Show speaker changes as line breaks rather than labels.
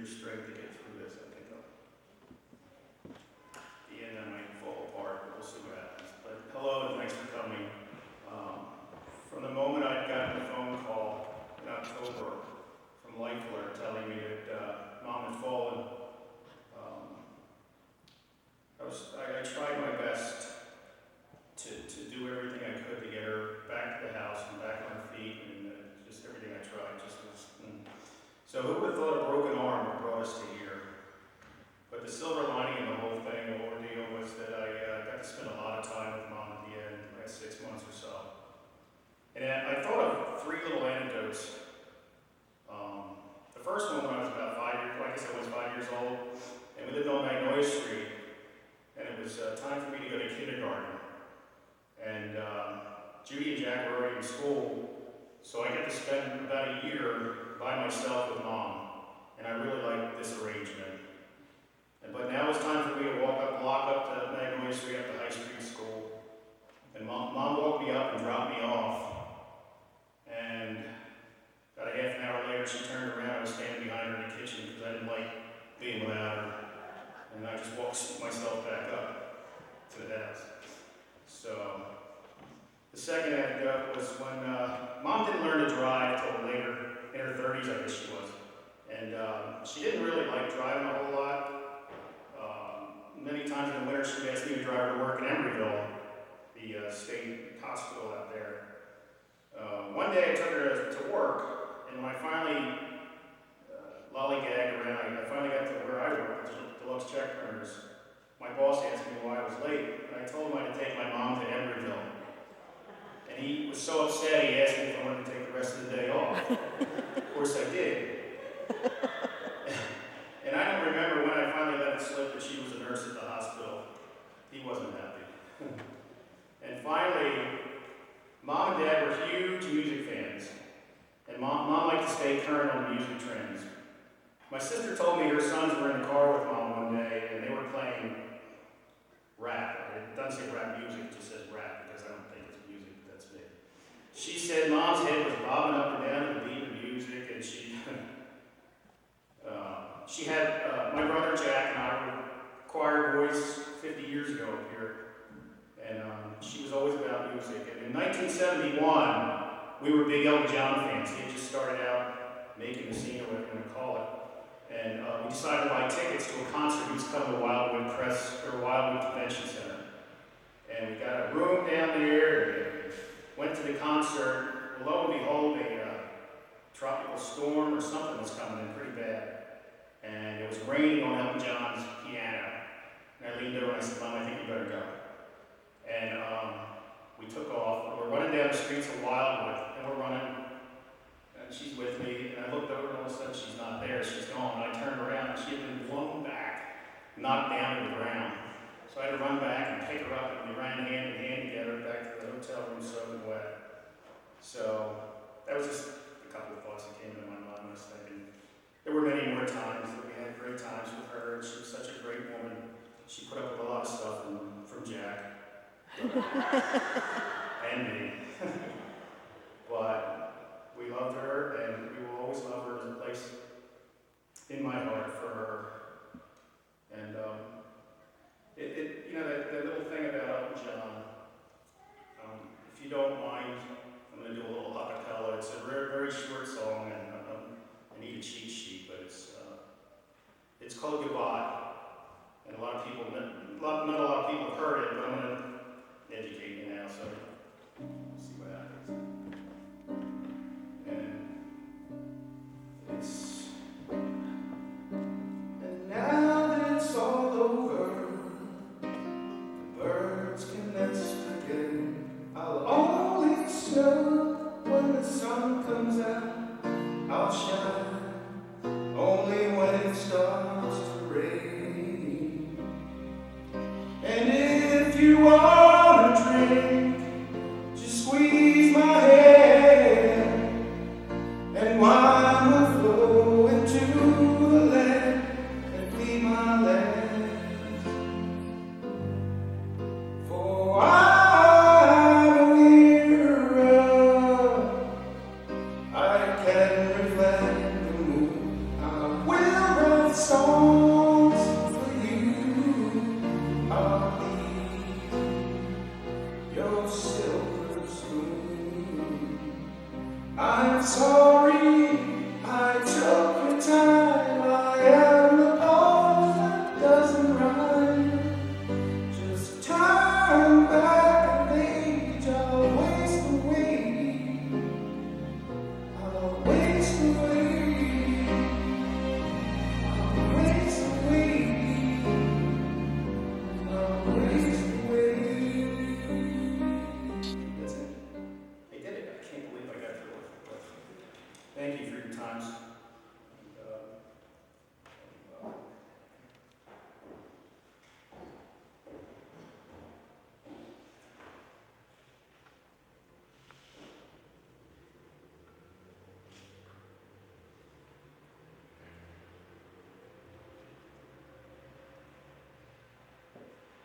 your strength to get through this. I think at the end I might fall apart, but we'll see what happens. But hello and thanks for coming. From the moment I got the phone call in October from Life-Alert telling me that Mom had fallen, I tried my best to do everything I could to get her back to the house and back on her feet, and just everything I tried just was. So who would have thought a broken arm brought us to here? But the silver lining in the whole thing, the ordeal, was that I got to spend a lot of time with Mom at the end, like 6 months or so. And I thought of 3 little anecdotes. The first one when I was about 5 years, like I said, I was 5 years old, and we lived on Magnolia Street, and it was time for me to go to kindergarten. And Judy and Jack were already in school, so I got to spend about a year by myself with Mom, and I really liked this arrangement. But now it's time for me to walk up to Magnolia Street, up to High Street School, and Mom walked me up and dropped me off. And about a half an hour later, she turned around. I was standing behind her in the kitchen because I didn't like being without her. And I just walked myself back up to the house. So, the second anecdote was when Mom didn't learn to drive until later, in her 30s, I guess she was. And she didn't really like driving a whole lot. Many times in the winter, she would ask me to drive her to work in Embryville, the state hospital out there. One day I took her to work, and when I finally lollygagged around, I finally got to where I work, Deluxe Check Printers. My boss asked me why I was late, and I told him I had to take my mom to Embryville. And he was so upset, he asked me if I wanted to take the rest of the day off. Of course I did. And I don't remember when I finally let it slip that she was a nurse at the hospital. He wasn't happy. And finally, Mom and Dad were huge music fans. And Mom liked to stay current on music trends. My sister told me her sons were in the car with Mom one day, and they were playing rap. It doesn't say rap music, it just says rap, because I don't think it's music, but that's me. She said Mom's head was bobbing up and down to the beat of music, and she had, my brother Jack and I were choir boys 50 years ago up here, and she was always about music. And in 1971, we were big Elton John fans. He had just started out making the scene, or whatever you want to call it. And we decided to buy tickets to a concert. He was coming to Wildwood Convention Center. And we got a room down there, and went to the concert. Lo and behold, a tropical storm or something was coming in pretty bad. And it was raining on Elton John's piano. And I leaned over and I said, Mom, I think you better go. And we took off. We're running down the streets of Wildwood, and we're running. And she's with me, and I looked over, and all of a sudden she's not there, she's gone. And I turned around, and she had been blown back, knocked down to the ground. So I had to run back and pick her up, and we ran hand in hand together back to the hotel room soaking wet. So that was just a couple of thoughts that came into my mind. I was thinking, there were many more times that we had great times with her, and she was such a great woman. She put up with a lot of stuff from Jack. And me. But we loved her, and we will always love her. There's a place in my heart for her. And that little thing about Elton John, if you don't mind, I'm going to do a little a cappella. It's a very, very short song, and I need a cheat sheet, but it's called Goodbye. And not a lot of people have heard it, but I'm going to educate you now, so we'll see what happens. And it's, and now that it's all over, the birds can nest again. I'll only snow when the sun comes out. I'll shine only when it starts to rain. And if you want a drink, just squeeze my hand, and wine will flow into the land and feed my land. For I'm a hero, I can reflect the moon. I will run
song